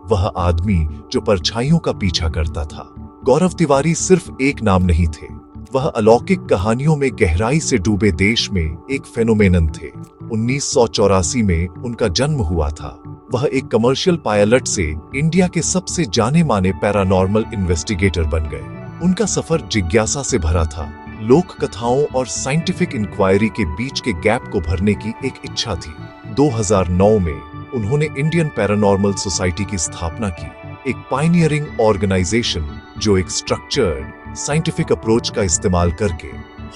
वह आदमी जो परछाइयों का पीछा करता था। गौरव तिवारी सिर्फ एक नाम नहीं थे, वह अलौकिक कहानियों में गहराई से डूबे देश में एक फेनोमेनन थे। 1984 में उनका जन्म हुआ था। वह एक कमर्शियल पायलट से इंडिया के सबसे जाने माने पैरानॉर्मल इन्वेस्टिगेटर बन गए। उनका सफर जिज्ञासा से भरा था, लोक कथाओं और साइंटिफिक इंक्वायरी के बीच के गैप को भरने की एक इच्छा थी। 2009 में उन्होंने इंडियन पैरानॉर्मल सोसाइटी की स्थापना की, एक पायनियरिंग ऑर्गेनाइजेशन जो एक स्ट्रक्चर्ड साइंटिफिक अप्रोच का इस्तेमाल करके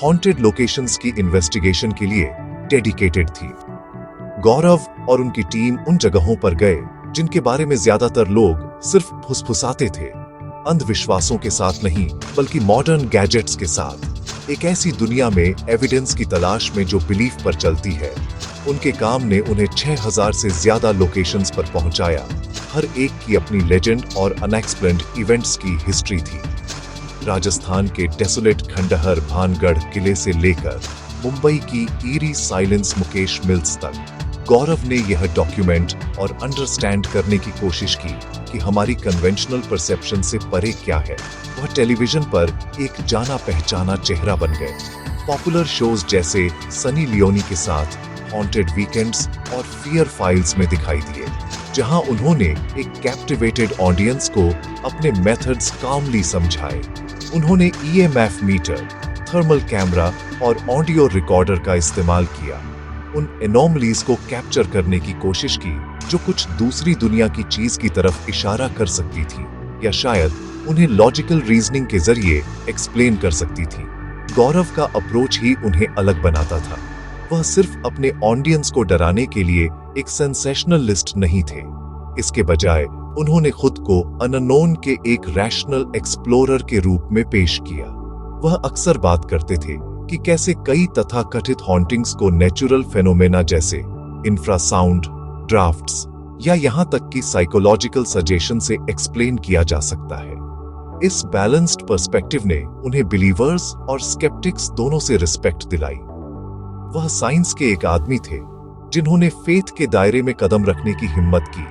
हॉन्टेड लोकेशंस की इन्वेस्टिगेशन के लिए डेडिकेटेड थी। गौरव और उनकी टीम उन जगहों पर गए जिनके बारे में ज्यादातर लोग सिर्फ फुसफुसाते थे, अंधविश्वासों के साथ नहीं बल्कि मॉडर्न गैजेट्स के साथ, एक ऐसी दुनिया में एविडेंस की तलाश में जो बिलीफ पर चलती है। उनके काम ने उन्हें 6000 से ज्यादा लोकेशंस पर पहुंचाया। हर एक की अपनी लेजेंड और अनएक्सप्लेन्ड इवेंट्स की हिस्ट्री थी। राजस्थान के डेसोलेट खंडहर भानगढ़ किले से लेकर मुंबई की ईरी साइलेंस मुकेश मिल्स तक, गौरव ने यह डॉक्यूमेंट और अंडरस्टैंड करने की कोशिश की कि हमारी कन्वेंशनल परसेप्शन से परे क्या है। वह टेलीविजन पर एक जाना पहचाना चेहरा बन गए। पॉपुलर शोज जैसे सनी लियोनी के साथ हॉन्टेड वीकेंड्स और फियर फाइल्स में दिखाई दिए, जहां उन्होंने एक कैप्टिवेटेड ऑडियंस को अपने मेथड्स कामली समझाए। उन्होंने EMF मीटर, थर्मल कैमरा और ऑडियो रिकॉर्डर का इस्तेमाल किया, उन एनोमलीज को कैप्चर करने की कोशिश की जो कुछ दूसरी दुनिया की चीज की तरफ इशारा कर सकती थी या शायद उन्हें लॉजिकल रीजनिंग के जरिए एक्सप्लेन कर सकती थी। गौरव का अप्रोच ही उन्हें अलग बनाता था। वह सिर्फ अपने ऑडियंस को डराने के लिए एक सेंसेशनलिस्ट नहीं थे। इसके बजाय उन्होंने खुद को अननोन के एक रैशनल एक्सप्लोरर के रूप में पेश किया। वह अक्सर बात करते थे कि कैसे कई तथाकथित हॉन्टिंग्स को नेचुरल फेनोमेना जैसे इंफ्रासाउंड, ड्राफ्ट्स या यहां तक कि साइकोलॉजिकल सजेशन से एक्सप्लेन किया जा सकता है। इस बैलेंस्ड पर्सपेक्टिव ने उन्हें बिलीवर्स और स्केप्टिक्स दोनों से रिस्पेक्ट दिलाई। वह साइंस के एक आदमी थे जिन्होंने फेथ के दायरे में कदम रखने की हिम्मत की,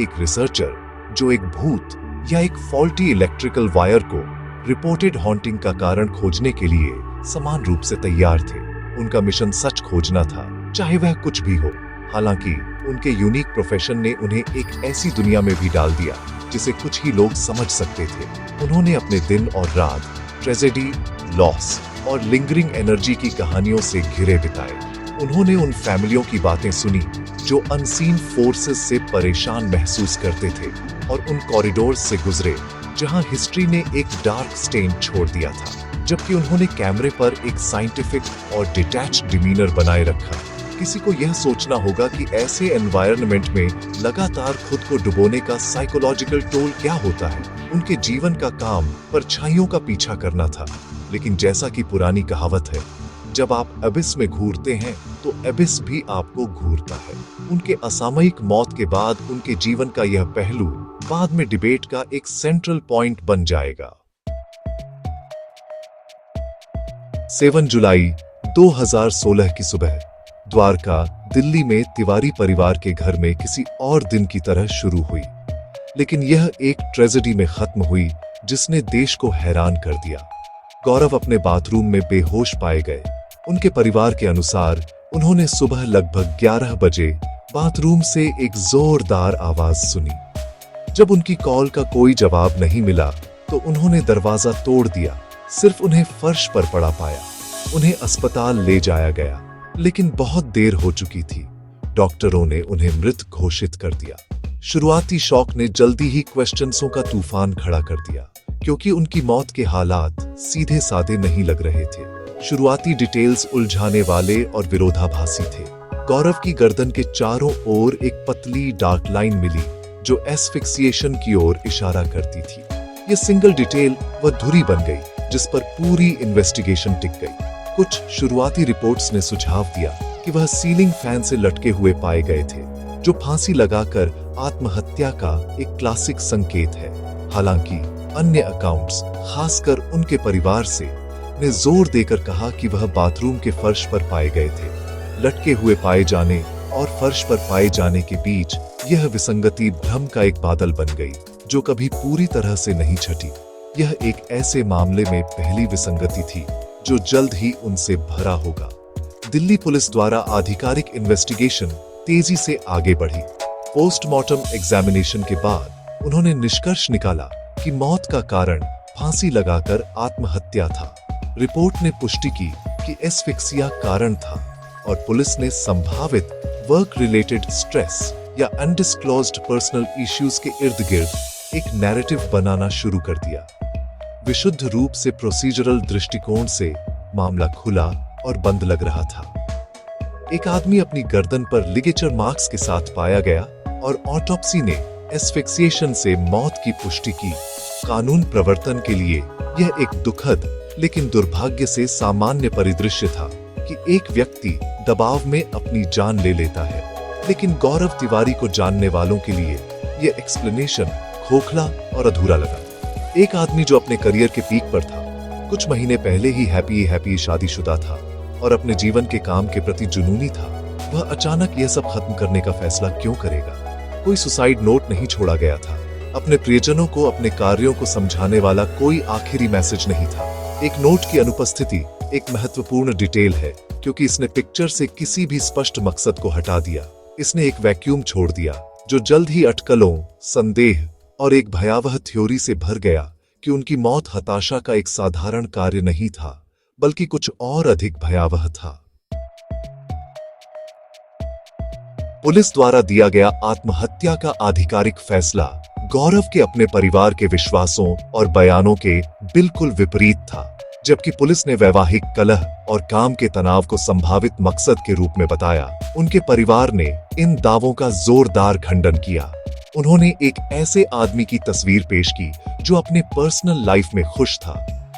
एक रिसर्चर जो एक भूत या एक फॉल्टी इलेक्ट्रिकल वायर को रिपोर्टेड हॉन्टिंग का कारण खोजने के लिए समान रूप से तैयार थे। उनका मिशन सच खोजना था, चाहे वह कुछ भी हो। हालांकि उनके यूनिक प्रोफेशन ने उन्हें एक ऐसी दुनिया में भी डाल दिया जिसे कुछ ही लोग समझ सकते थे। उन्होंने अपने दिन और रात ट्रेजेडी, लॉस और लिंगरिंग एनर्जी की कहानियों से घिरे बिताए। उन्होंने उन फैमिलियों की बातें सुनी जो अनसीन फोर्सेस से परेशान महसूस करते थे और उन कॉरिडोर्स से गुजरे जहां हिस्ट्री ने एक डार्क स्टेन छोड़ दिया था। जबकि उन्होंने कैमरे पर एक साइंटिफिक और डिटैच्ड डिमीनर बनाए रखा। किसी को यह सोचना होगा कि ऐसे एनवायरनमेंट में लगातार खुद को डुबोने का साइकोलॉजिकल टोल क्या होता है। उनके जीवन का काम परछाइयों का पीछा करना था, लेकिन जैसा कि पुरानी कहावत है, जब आप एबिस में घूरते हैं तो एबिस भी आपको घूरता है। उनके असामयिक मौत के बाद उनके जीवन का यह पहलू बाद में डिबेट का एक सेंट्रल पॉइंट बन जाएगा। 7 जुलाई 2016 की सुबह द्वारका, दिल्ली में तिवारी परिवार के घर में किसी और दिन की तरह शुरू हुई, लेकिन यह एक ट्रेजेडी में खत्म हुई जिसने देश को हैरान कर दिया। गौरव अपने बाथरूम में बेहोश पाए गए। उनके परिवार के अनुसार उन्होंने सुबह लगभग 11 बजे बाथरूम से एक जोरदार आवाज सुनी। जब उनकी कॉल का कोई जवाब नहीं मिला तो उन्होंने दरवाजा तोड़ दिया। सिर्फ उन्हें फर्श पर पड़ा पाया। उन्हें अस्पताल ले जाया गया, लेकिन बहुत देर हो चुकी थी। डॉक्टरों ने उन्हें मृत घोषित कर दिया। शुरुआती शॉक ने जल्दी ही क्वेश्चंसों का तूफान खड़ा कर दिया, क्योंकि उनकी मौत के हालात सीधे साधे नहीं लग रहे थे। शुरुआती डिटेल्स उलझाने वाले और विरोधाभासी थे। गौरव की गर्दन के चारों ओर एक पतली डार्क लाइन मिली जो एस्फिक्सिएशन की ओर इशारा करती थी। ये सिंगल डिटेल वह धुरी बन गई जिस पर पूरी इन्वेस्टिगेशन टिक गई। कुछ शुरुआती रिपोर्ट्स ने सुझाव दिया कि वह सीलिंग फैन से लटके हुए पाए गए थे, जो फांसी लगाकर आत्महत्या का एक क्लासिक संकेत है। हालांकि अन्य अकाउंट्स, खासकर उनके परिवार से, ने जोर देकर कहा कि वह बाथरूम के फर्श पर पाए गए थे। लटके हुए पाए जाने और फर्श पर पाए जाने के बीच यह विसंगति भ्रम का एक बादल बन गई, जो कभी पूरी तरह से नहीं छटी। यह एक ऐसे मामले में पहली विसंगति थी जो जल्द ही उनसे भरा होगा। दिल्ली पुलिस द्वारा आधिकारिक इन्वेस्टिगेशन तेजी से आगे बढ़ी। पोस्टमार्टम एग्जामिनेशन के बाद उन्होंने निष्कर्ष निकाला कि मौत का कारण फांसी लगाकर आत्महत्या था। रिपोर्ट ने पुष्टि की कि एस्फिक्सिया कारण था और पुलिस ने संभावित वर्क रिलेटेड स्ट्रेस या अनडिस्क्लोज्ड पर्सनल इश्यूज के इर्द गिर्द एक नैरेटिव बनाना शुरू कर दिया। विशुद्ध रूप से प्रोसीजरल दृष्टिकोण से मामला खुला और बंद लग रहा था। एक आदमी अपनी गर्दन पर लिगेचर मार्क्स के साथ पाया गया और ऑटोप्सी ने एस्फिक्सिएशन से मौत की पुष्टि की। कानून प्रवर्तन के लिए यह एक दुखद लेकिन दुर्भाग्य से सामान्य परिदृश्य था कि एक व्यक्ति दबाव में अपनी जान ले लेता है, लेकिन गौरव तिवारी को जानने वालों के लिए यह एक्सप्लेनेशन खोखला और अधूरा लगा। एक आदमी जो अपने करियर के पीक पर था, कुछ महीने पहले ही हैप्पी शादीशुदा था और अपने जीवन के काम के प्रति जुनूनी था, वह अचानक यह सब खत्म करने का फैसला क्यों करेगा? कोई सुसाइड नोट नहीं छोड़ा गया था। अपने प्रियजनों को अपने कार्यों को समझाने वाला कोई आखिरी मैसेज नहीं था। एक नोट की अनुपस्थिति एक महत्वपूर्ण डिटेल है, क्योंकि इसने पिक्चर से किसी भी स्पष्ट मकसद को हटा दिया। इसने एक वैक्यूम छोड़ दिया जो जल्द ही अटकलों, संदेह और एक भयावह थ्योरी से भर गया कि उनकी मौत हताशा का एक साधारण कार्य नहीं था, बल्कि कुछ और अधिक भयावह था। पुलिस द्वारा दिया गया आत्महत्या का आधिकारिक फैसला गौरव के अपने परिवार के विश्वासों और बयानों के बिल्कुल विपरीत था। जबकि पुलिस ने वैवाहिक कलह और काम के तनाव को संभावित मकसद के रूप में बताया, उनके परिवार ने इन दावों का जोरदार खंडन किया। उन्होंने एक ऐसे आदमी की तस्वीर पेश की जो अपने पर्सनल लाइफ में खुश था,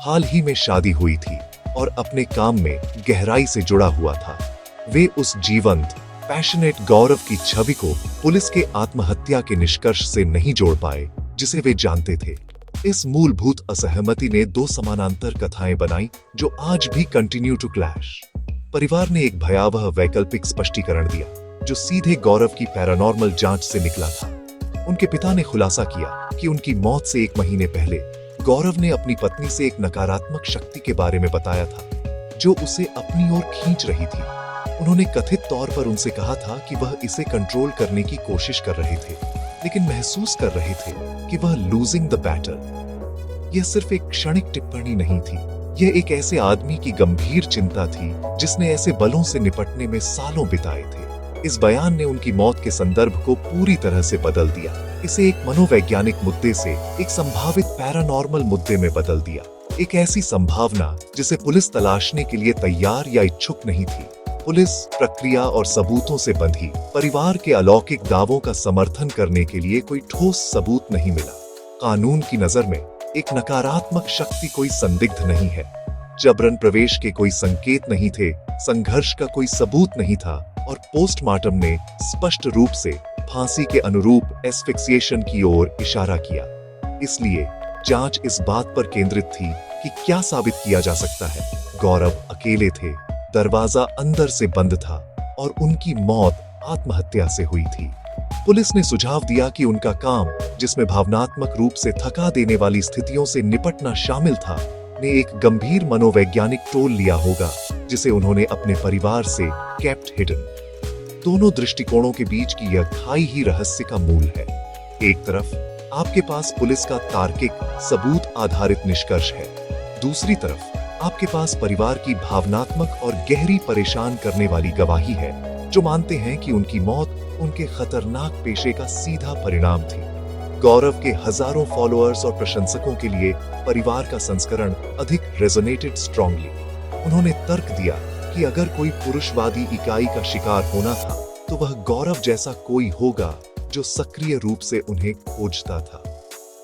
हाल ही में शादी हुई थी और अपने काम में गहराई से जुड़ा हुआ था। वे उस जीवंत पैशनेट गौरव की छवि को पुलिस के आत्महत्या के निष्कर्ष से नहीं जोड़ पाए जिसे वे जानते थे। इस मूलभूत असहमति ने दो समानांतर कथाएं बनाई जो आज भी कंटिन्यू टू क्लैश। परिवार ने एक भयावह वैकल्पिक स्पष्टीकरण दिया जो सीधे गौरव की पैरानॉर्मल जांच से निकला था। उनके पिता ने खुलासा किया कि उनकी मौत से 1 महीने पहले गौरव ने अपनी पत्नी से एक नकारात्मक शक्ति के बारे में बताया था जो उसे अपनी ओर खींच रही थी। उन्होंने कथित तौर पर उनसे कहा था कि वह इसे कंट्रोल करने की कोशिश कर रहे थे, लेकिन महसूस कर रहे थे कि वह लूजिंग द बैटल। यह सिर्फ एक क्षणिक टिप्पणी नहीं थी, यह एक ऐसे आदमी की गंभीर चिंता थी जिसने ऐसे बलों से निपटने में सालों बिताए थे। इस बयान ने उनकी मौत के संदर्भ को पूरी तरह से बदल दिया। इसे एक मनोवैज्ञानिक मुद्दे से एक संभावित पैरानॉर्मल मुद्दे में बदल दिया, एक ऐसी संभावना जिसे पुलिस तलाशने के लिए तैयार या इच्छुक नहीं थी। पुलिस प्रक्रिया और सबूतों से बंधी परिवार के अलौकिक दावों का समर्थन करने के लिए कोई ठोस सबूत नहीं मिला। कानून की नजर में एक नकारात्मक शक्ति कोई संदिग्ध नहीं है। जबरन प्रवेश के कोई संकेत नहीं थे, संघर्ष का कोई सबूत नहीं था और पोस्टमार्टम ने स्पष्ट रूप से फांसी के अनुरूप एस्फिक्सिएशन की ओर इशारा किया। इसलिए जांच इस बात पर केंद्रित थी कि क्या साबित किया जा सकता है। गौरव अकेले थे, दरवाजा अंदर से बंद था और उनकी मौत आत्महत्या से हुई थी। पुलिस ने सुझाव दिया कि उनका काम, जिसमें भावनात्मक रूप से थका देने वाली स्थितियों से निपटना शामिल था, ने एक गंभीर मनोवैज्ञानिक टोल लिया होगा जिसे उन्होंने अपने परिवार से केप्ट हिडन। दोनों दृष्टिकोणों के बीच की यह खाई ही रहस्य का मूल है। एक तरफ आपके पास पुलिस का तार्किक सबूत आधारित निष्कर्ष है, दूसरी तरफ आपके पास परिवार की भावनात्मक और गहरी परेशान करने वाली गवाही है जो मानते हैं कि उनकी मौत उनके खतरनाक पेशे का सीधा परिणाम थी। गौरव के हजारों फॉलोअर्स और प्रशंसकों के लिए परिवार का संस्करण अधिक रेजोनेटेड स्ट्रांगली। उन्होंने तर्क दिया कि अगर कोई पुरुषवादी इकाई का शिकार होना था तो वह गौरव जैसा कोई होगा जो सक्रिय रूप से उन्हें खोजता था।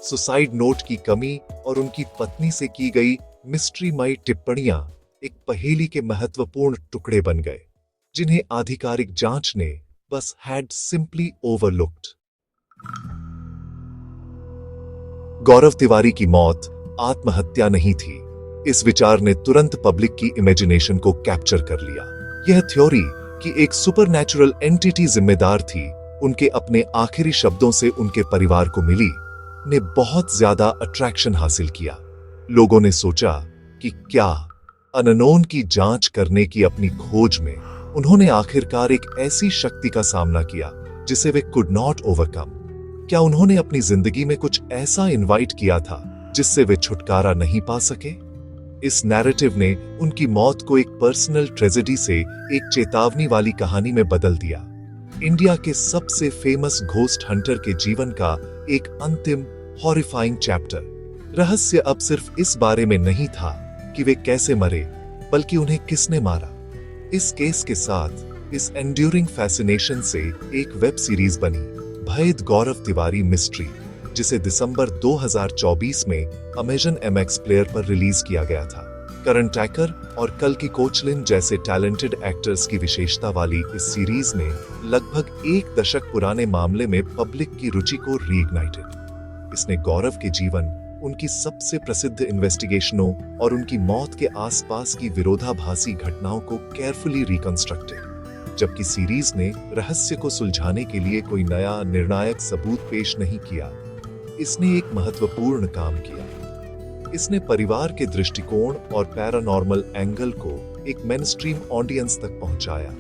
सुसाइड नोट की कमी और उनकी पत्नी से की गई मिस्ट्रीमय टिप्पणियां एक पहेली के महत्वपूर्ण टुकड़े बन गए जिन्हें आधिकारिक जांच ने बस हैड सिंपली ओवरलुक्ड। गौरव तिवारी की मौत आत्महत्या नहीं थी। इस विचार ने तुरंत पब्लिक की इमेजिनेशन को कैप्चर कर लिया। यह थ्योरी कि एक सुपरनैचुरल एंटिटी जिम्मेदार थी उनके अपने आखिरी शब्दों से उनके परिवार को मिली, ने बहुत ज्यादा अट्रैक्शन हासिल किया। लोगों ने सोचा कि क्या अननोन की जांच करने की अपनी खोज में उन्होंने आखिरकार एक ऐसी शक्ति का सामना किया जिसे वे कुड नॉट ओवरकम। क्या उन्होंने अपनी जिंदगी में कुछ ऐसा इनवाइट किया था जिससे वे छुटकारा नहीं पा सके? इस नैरेटिव ने उनकी मौत को एक पर्सनल ट्रेजेडी से एक चेतावनी वाली कहानी में बदल दिया। इंडिया के सबसे फेमस घोस्ट हंटर के जीवन का एक अंतिम हॉरिफाइंग चैप्टर। रहस्य अब सिर्फ इस बारे में नहीं था कि वे कैसे मरे, बल्कि उन्हें किसने मारा। इस केस के साथ इस एंड्यूरिंग फैसिनेशन से एक वेब सीरीज बनी, भयद गौरव तिवारी मिस्ट्री, जिसे दिसंबर 2024 में अमेजन MX प्लेयर पर रिलीज किया गया था। करण टैकर और कल्कि कोचलिन जैसे टैलेंटेड एक्टर्स की विशेषता वाली इस सीरीज ने लगभग एक दशक पुराने मामले में पब्लिक की रुचि को रीइग्नाइटेड। इसने गौरव के जीवन, उनकी सबसे प्रसिद्ध इन्वेस्टिगेशनों और उनकी मौत के आसपास की विरोधाभासी घटनाओं को केयरफुली रिकंस्ट्रक्टेड, जबकि सीरीज ने रहस्य को सुलझाने के लिए कोई नया निर्णायक सबूत पेश नहीं किया। इसने एक महत्वपूर्ण काम किया। इसने परिवार के दृष्टिकोण और पैरानॉर्मल एंगल को एक मेनस्ट्रीम ऑडियंस तक पहुंचाया।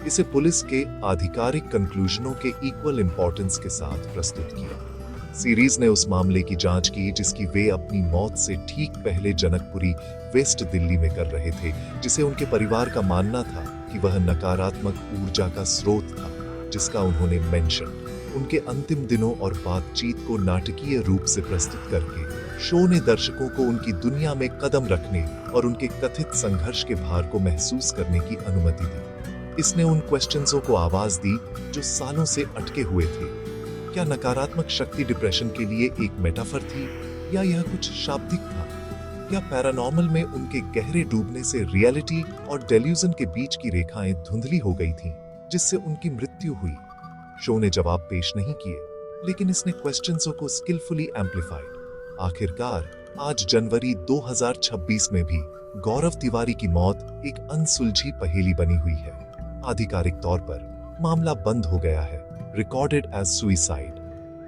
इसे पुलिस के आधिकारिक कंक्लूजनों के इक्वल इंपॉर्टेंस के साथ प्रस्तुत किया। सीरीज ने उस मामले की जांच की जिसकी वे अपनी मौत से ठीक पहले जनकपुरी, वेस्ट दिल्ली में कर रहे थे, जिसे उनके परिवार का मानना था कि वह नकारात्मक ऊर्जा का स्रोत था, जिसका उन्होंने मेंशन। उनके अंतिम दिनों और बातचीत को नाटकीय रूप से प्रस्तुत करके शो ने दर्शकों को उनकी दुनिया में कदम रखने और उनके कथित संघर्ष के भार को महसूस करने की अनुमति दी। इसने उन क्वेश्चंसों को आवाज दी जो सालों से अटके हुए थे। क्या नकारात्मक शक्ति डिप्रेशन के लिए एक मेटाफर थी, या यह कुछ शाब्दिक था? क्या पैरानॉर्मल में उनके गहरे डूबने से रियलिटी और डेल्यूजन के बीच की रेखाएं धुंधली हो गई थीं, जिससे उनकी मृत्यु हुई? शो ने जवाब पेश नहीं किए, लेकिन इसने क्वेश्चंसों को स्किलफुली एम्पलीफाइड। आखिरकार आज जनवरी 2026 में भी गौरव तिवारी की मौत एक अनसुलझी पहेली बनी हुई है। आधिकारिक तौर पर मामला बंद हो गया है, रिकॉर्डेड एज सुसाइड,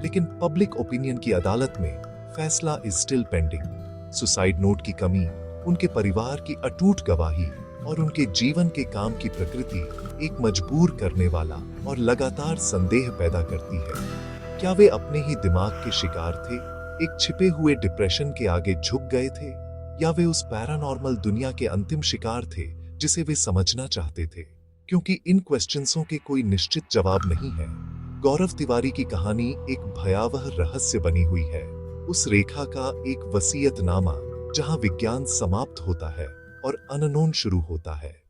लेकिन पब्लिक ओपिनियन की अदालत में फैसला is still pending. Suicide note की कमी, उनके परिवार की अटूट गवाही और उनके जीवन के काम की प्रकृति एक मजबूर करने वाला और लगातार संदेह पैदा करती है। क्या वे अपने ही दिमाग के शिकार थे, एक छिपे हुए डिप्रेशन के आगे झुक गए थे, या वे उस पैरानॉर्मल दुनिया के अंतिम शिकार थे जिसे वे समझना चाहते थे? क्योंकि इन क्वेश्चंसों के कोई निश्चित जवाब नहीं है, गौरव तिवारी की कहानी एक भयावह रहस्य बनी हुई है, उस रेखा का एक वसीयतनामा जहां विज्ञान समाप्त होता है और अननोन शुरू होता है।